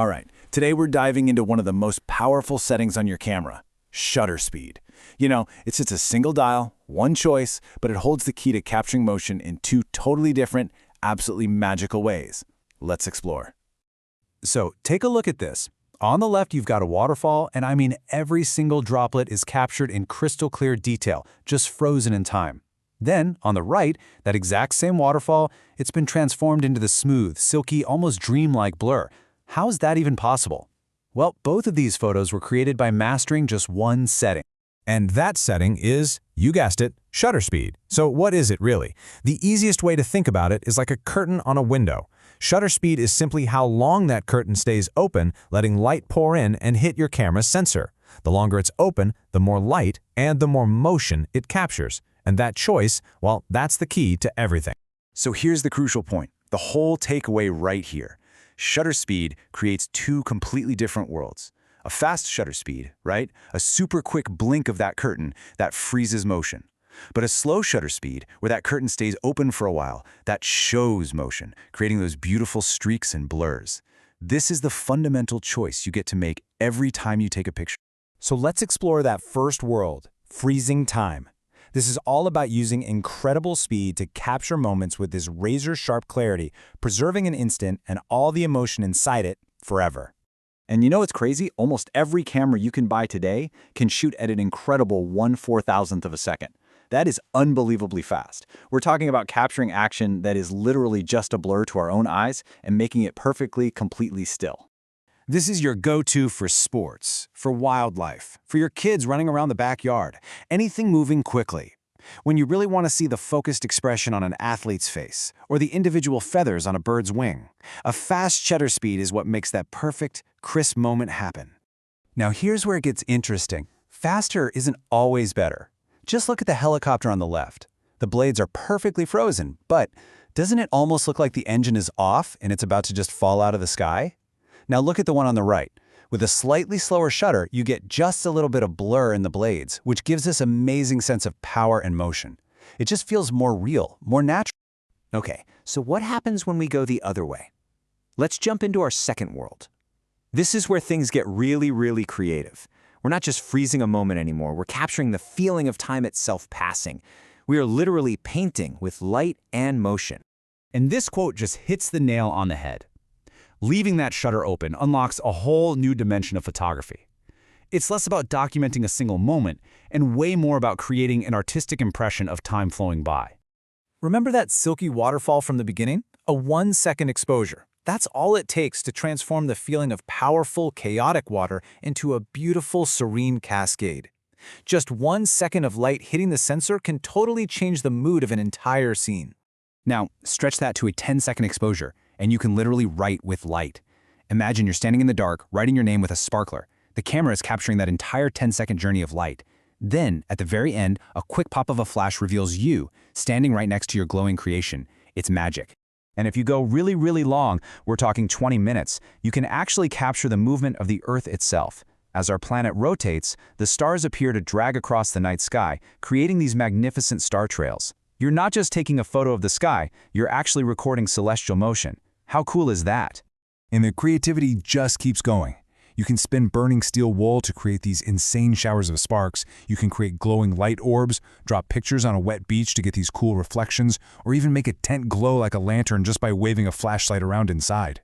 All right, today we're diving into one of the most powerful settings on your camera, shutter speed. It's just a single dial, one choice, but it holds the key to capturing motion in two totally different, absolutely magical ways. Let's explore. So take a look at this. On the left, you've got a waterfall, and I mean every single droplet is captured in crystal clear detail, just frozen in time. Then, on the right, that exact same waterfall, it's been transformed into the smooth, silky, almost dreamlike blur. How is that even possible? Well, both of these photos were created by mastering just one setting. And that setting is, you guessed it, shutter speed. So what is it really? The easiest way to think about it is like a curtain on a window. Shutter speed is simply how long that curtain stays open, letting light pour in and hit your camera's sensor. The longer it's open, the more light and the more motion it captures. And that choice, well, that's the key to everything. So here's the crucial point, the whole takeaway right here. Shutter speed creates two completely different worlds. A fast shutter speed, right? A super quick blink of that curtain that freezes motion. But a slow shutter speed, where that curtain stays open for a while, that shows motion, creating those beautiful streaks and blurs. This is the fundamental choice you get to make every time you take a picture. So let's explore that first world, freezing time. This is all about using incredible speed to capture moments with this razor-sharp clarity, preserving an instant and all the emotion inside it forever. And you know what's crazy? Almost every camera you can buy today can shoot at an incredible 1/4000th of a second. That is unbelievably fast. We're talking about capturing action that is literally just a blur to our own eyes and making it perfectly, completely still. This is your go-to for sports, for wildlife, for your kids running around the backyard, anything moving quickly. When you really want to see the focused expression on an athlete's face or the individual feathers on a bird's wing, a fast shutter speed is what makes that perfect, crisp moment happen. Now here's where it gets interesting. Faster isn't always better. Just look at the helicopter on the left. The blades are perfectly frozen, but doesn't it almost look like the engine is off and it's about to just fall out of the sky? Now look at the one on the right. With a slightly slower shutter, you get just a little bit of blur in the blades, which gives this amazing sense of power and motion. It just feels more real, more natural. Okay, so what happens when we go the other way? Let's jump into our second world. This is where things get really creative. We're not just freezing a moment anymore, we're capturing the feeling of time itself passing. We are literally painting with light and motion. And this quote just hits the nail on the head. Leaving that shutter open unlocks a whole new dimension of photography. It's less about documenting a single moment and way more about creating an artistic impression of time flowing by. Remember that silky waterfall from the beginning? A 1-second exposure. That's all it takes to transform the feeling of powerful, chaotic water into a beautiful, serene cascade. Just 1 second of light hitting the sensor can totally change the mood of an entire scene. Now, stretch that to a 10-second exposure, and you can literally write with light. Imagine you're standing in the dark, writing your name with a sparkler. The camera is capturing that entire 10-second journey of light. Then, at the very end, a quick pop of a flash reveals you, standing right next to your glowing creation. It's magic. And if you go really long, we're talking 20 minutes, you can actually capture the movement of the Earth itself. As our planet rotates, the stars appear to drag across the night sky, creating these magnificent star trails. You're not just taking a photo of the sky, you're actually recording celestial motion. How cool is that? And the creativity just keeps going. You can spin burning steel wool to create these insane showers of sparks. You can create glowing light orbs, drop pictures on a wet beach to get these cool reflections, or even make a tent glow like a lantern just by waving a flashlight around inside.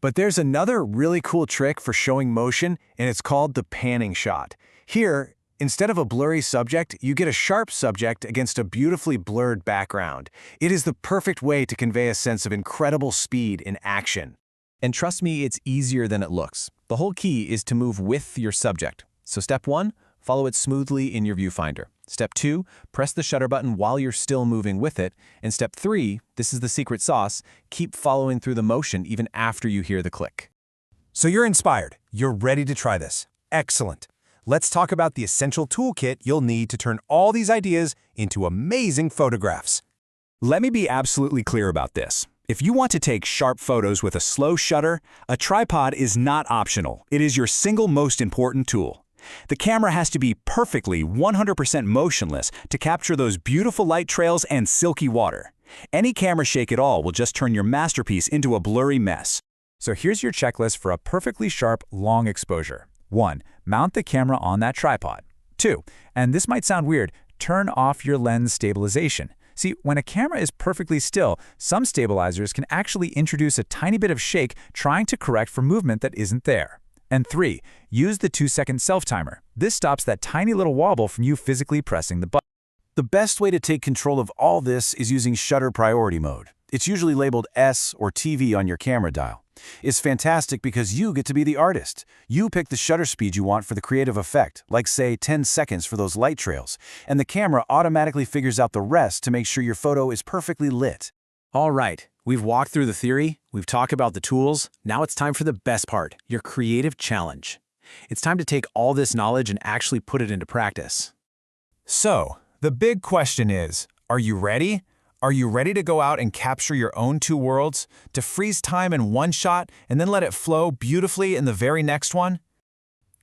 But there's another really cool trick for showing motion, and it's called the panning shot. Here, instead of a blurry subject, you get a sharp subject against a beautifully blurred background. It is the perfect way to convey a sense of incredible speed in action. And trust me, it's easier than it looks. The whole key is to move with your subject. So step 1, follow it smoothly in your viewfinder. Step 2, press the shutter button while you're still moving with it. And step 3, this is the secret sauce, keep following through the motion even after you hear the click. So you're inspired. You're ready to try this. Excellent. Let's talk about the essential toolkit you'll need to turn all these ideas into amazing photographs. Let me be absolutely clear about this. If you want to take sharp photos with a slow shutter, a tripod is not optional. It is your single most important tool. The camera has to be perfectly 100% motionless to capture those beautiful light trails and silky water. Any camera shake at all will just turn your masterpiece into a blurry mess. So here's your checklist for a perfectly sharp, long exposure. 1. Mount the camera on that tripod. 2. And this might sound weird, turn off your lens stabilization. See, when a camera is perfectly still, some stabilizers can actually introduce a tiny bit of shake trying to correct for movement that isn't there. And 3. Use the 2-second self-timer. This stops that tiny little wobble from you physically pressing the button. The best way to take control of all this is using shutter priority mode. It's usually labeled S or TV on your camera dial. It's fantastic because you get to be the artist. You pick the shutter speed you want for the creative effect, like say 10 seconds for those light trails, and the camera automatically figures out the rest to make sure your photo is perfectly lit. All right, we've walked through the theory, we've talked about the tools, now it's time for the best part, your creative challenge. It's time to take all this knowledge and actually put it into practice. So, the big question is, are you ready? Are you ready to go out and capture your own two worlds, to freeze time in one shot and then let it flow beautifully in the very next one?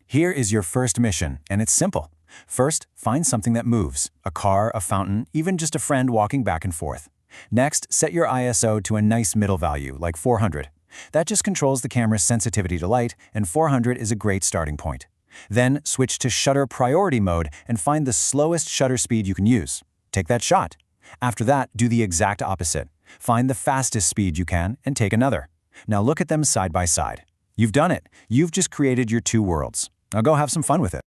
Here is your first mission, and it's simple. First, find something that moves, a car, a fountain, even just a friend walking back and forth. Next, set your ISO to a nice middle value, like 400. That just controls the camera's sensitivity to light, and 400 is a great starting point. Then, switch to shutter priority mode and find the slowest shutter speed you can use. Take that shot. After that, do the exact opposite. Find the fastest speed you can and take another. Now look at them side by side. You've done it. You've just created your two worlds. Now go have some fun with it.